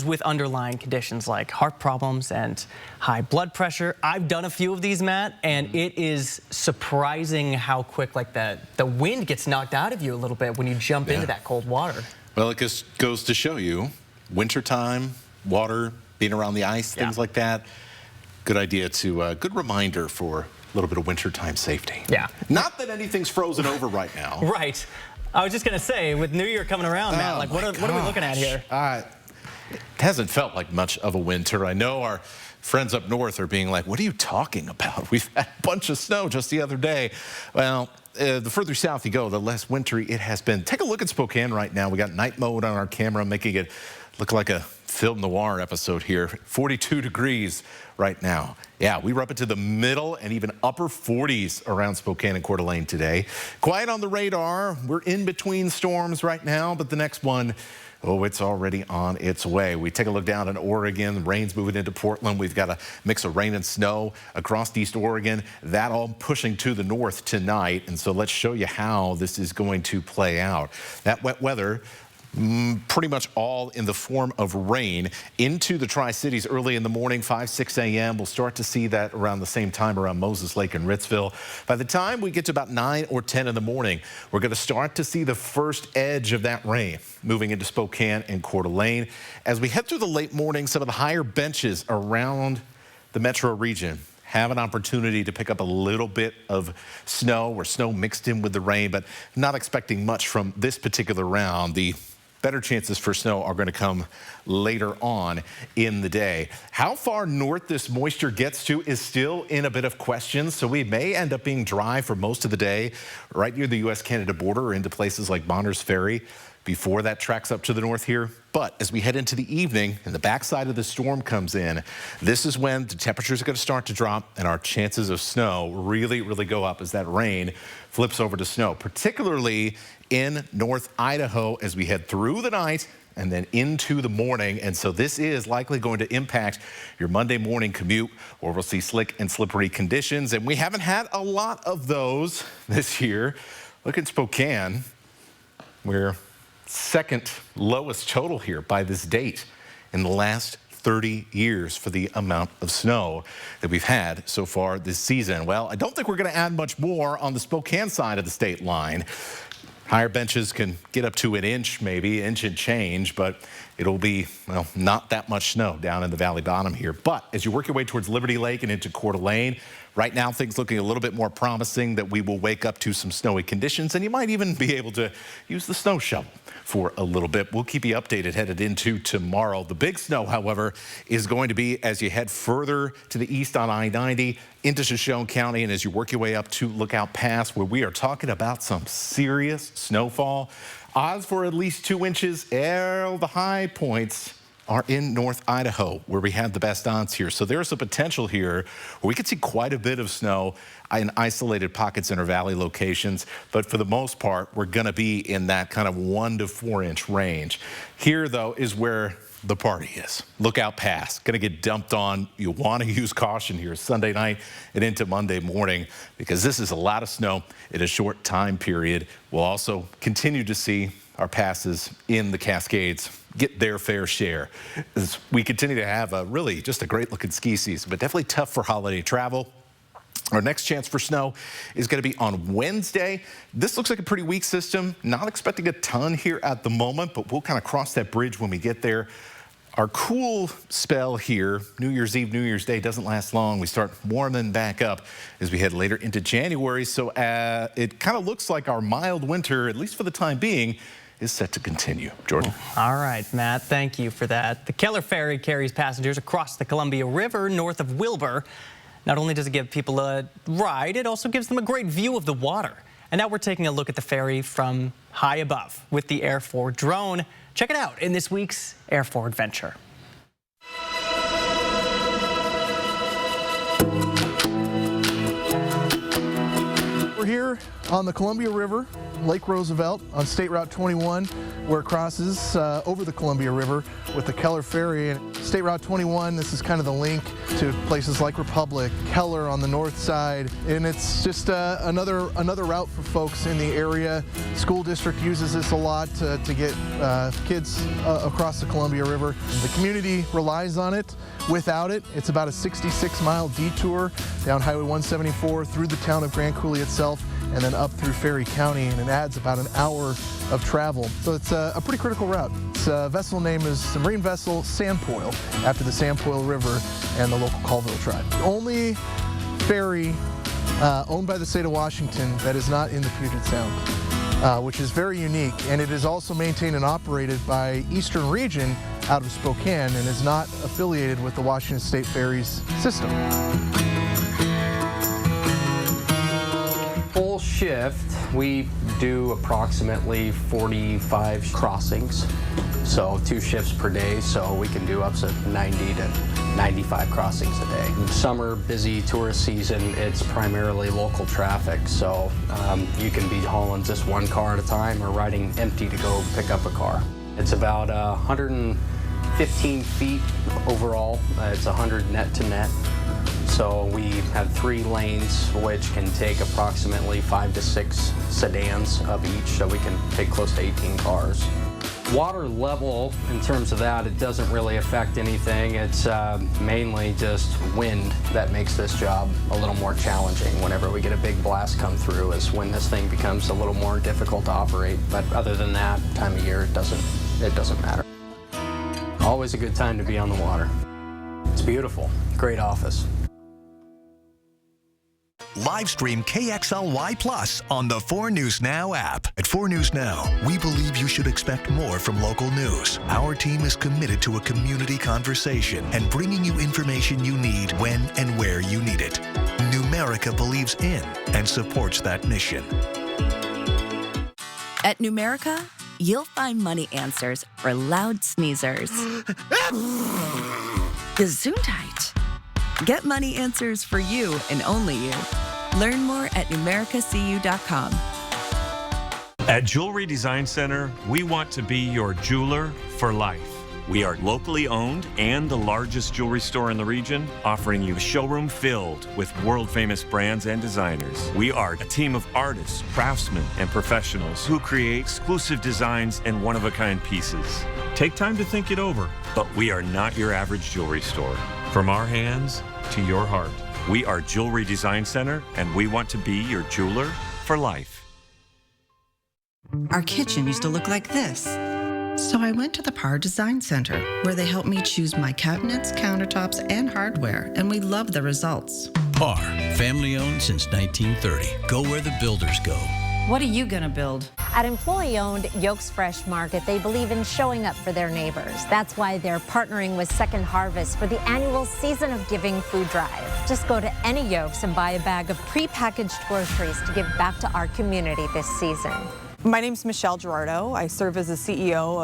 with underlying conditions like heart problems and high blood pressure. I've done a few of these, Matt, and it is surprising how quick the wind gets knocked out of you a little bit when you jump into that cold water. Well, it just goes to show you, wintertime, water, being around the ice, things like that. Good idea good reminder for a little bit of wintertime safety. Yeah. Not that anything's frozen over right now. Right. I was just going to say, with New Year coming around, Matt, what are we looking at here? It hasn't felt like much of a winter. I know our friends up north are being like, what are you talking about? We've had a bunch of snow just the other day. Well, the further south you go, the less wintry it has been. Take a look at Spokane right now. We got night mode on our camera, making it look like a film noir episode here. 42 degrees right now. Yeah, we were up into the middle and even upper 40s around Spokane and Coeur d'Alene today. Quiet on the radar. We're in between storms right now, but the next one, oh, it's already on its way. We take a look down in Oregon. The rain's moving into Portland. We've got a mix of rain and snow across East Oregon. That all pushing to the north tonight. And so let's show you how this is going to play out. That wet weather, pretty much all in the form of rain into the Tri-Cities early in the morning, 5, 6 a.m. We'll start to see that around the same time around Moses Lake and Ritzville. By the time we get to about 9 or 10 in the morning, we're going to start to see the first edge of that rain moving into Spokane and Coeur d'Alene. As we head through the late morning, some of the higher benches around the metro region have an opportunity to pick up a little bit of snow or snow mixed in with the rain, but not expecting much from this particular round. The better chances for snow are going to come later on in the day. How far north this moisture gets to is still in a bit of question, so we may end up being dry for most of the day right near the U.S.-Canada border or into places like Bonners Ferry before that tracks up to the north here. But as we head into the evening and the backside of the storm comes in, this is when the temperatures are going to start to drop and our chances of snow really go up as that rain flips over to snow, particularly in North Idaho as we head through the night and then into the morning. And so this is likely going to impact your Monday morning commute, where we'll see slick and slippery conditions. And we haven't had a lot of those this year. Look at Spokane. We're second lowest total here by this date in the last 30 years for the amount of snow that we've had so far this season. Well, I don't think we're going to add much more on the Spokane side of the state line. Higher benches can get up to an inch, maybe inch and change, but it'll be, well, not that much snow down in the valley bottom here. But as you work your way towards Liberty Lake and into Coeur d'Alene, right now things looking a little bit more promising that we will wake up to some snowy conditions, and you might even be able to use the snow shovel for a little bit. We'll keep you updated headed into tomorrow. The big snow, however, is going to be as you head further to the east on I-90 into Shoshone County, and as you work your way up to Lookout Pass, where we are talking about some serious snowfall. Odds for at least 2 inches. The high points are in North Idaho, where we had the best odds here. So there's a potential here where we could see quite a bit of snow in isolated pockets in our valley locations. But for the most part, we're going to be in that kind of 1 to 4 inch range. Here, though, is where the party is. Lookout Pass, going to get dumped on. You want to use caution here Sunday night and into Monday morning, because this is a lot of snow in a short time period. We'll also continue to see our passes in the Cascades get their fair share as we continue to have a really just a great looking ski season, but definitely tough for holiday travel. Our next chance for snow is going to be on Wednesday. This looks like a pretty weak system. Not expecting a ton here at the moment, but we'll kind of cross that bridge when we get there. Our cool spell here, New Year's Eve, New Year's Day, doesn't last long. We start warming back up as we head later into January. So it kind of looks like our mild winter, at least for the time being, is set to continue. Jordan. All right, Matt, thank you for that. The Keller Ferry carries passengers across the Columbia River north of Wilbur. Not only does it give people a ride, it also gives them a great view of the water. And now we're taking a look at the ferry from high above with the Air 4 drone. Check it out in this week's Air 4 adventure. We're here on the Columbia River, Lake Roosevelt, on State Route 21, where it crosses over the Columbia River with the Keller Ferry. And State Route 21, this is kind of the link to places like Republic, Keller on the north side, and it's just another route for folks in the area. School district uses this a lot to get kids across the Columbia River. The community relies on it. Without it, it's about a 66-mile detour down Highway 174 through the town of Grand Coulee itself and then up through Ferry County, and it adds about an hour of travel. So it's a pretty critical route. Its vessel name is the marine vessel Sandpoil, after the Sandpoil River and the local Colville tribe. The only ferry owned by the state of Washington that is not in the Puget Sound, which is very unique, and it is also maintained and operated by Eastern Region out of Spokane and is not affiliated with the Washington State Ferries system. Full shift We do approximately 45 crossings, so 2 shifts per day, so we can do up to 90 to 95 crossings a day. Summer, busy tourist season, it's primarily local traffic, so you can be hauling just 1 car at a time or riding empty to go pick up a car. It's about 115 feet overall. It's 100 net to net. So we have 3 lanes, which can take approximately 5 to 6 sedans of each, so we can take close to 18 cars. Water level, in terms of that, it doesn't really affect anything. It's mainly just wind that makes this job a little more challenging. Whenever we get a big blast come through is when this thing becomes a little more difficult to operate. But other than that, time of year, it doesn't matter. Always a good time to be on the water. It's beautiful. Great office. Live stream KXLY Plus on the 4 News Now app. At 4 News Now, we believe you should expect more from local news. Our team is committed to a community conversation and bringing you information you need when and where you need it. Numerica believes in and supports that mission. At Numerica, you'll find money answers for loud sneezers. Gesundheit. Get money answers for you and only you. Learn more at numericacu.com. At Jewelry Design Center, we want to be your jeweler for life. We are locally owned and the largest jewelry store in the region, offering you a showroom filled with world-famous brands and designers. We are a team of artists, craftsmen, and professionals who create exclusive designs and one-of-a-kind pieces. Take time to think it over, but we are not your average jewelry store. From our hands to your heart, we are Jewelry Design Center, and we want to be your jeweler for life. Our kitchen used to look like this. So I went to the Par Design Center, where they helped me choose my cabinets, countertops, and hardware, and we love the results. Par, family owned since 1930. Go where the builders go. What are you gonna build? At employee-owned Yolks Fresh Market, they believe in showing up for their neighbors. That's why they're partnering with Second Harvest for the annual Season of Giving food drive. Just go to any Yolks and buy a bag of pre-packaged groceries to give back to our community this season. My name's Michelle Gerardo. I serve as the CEO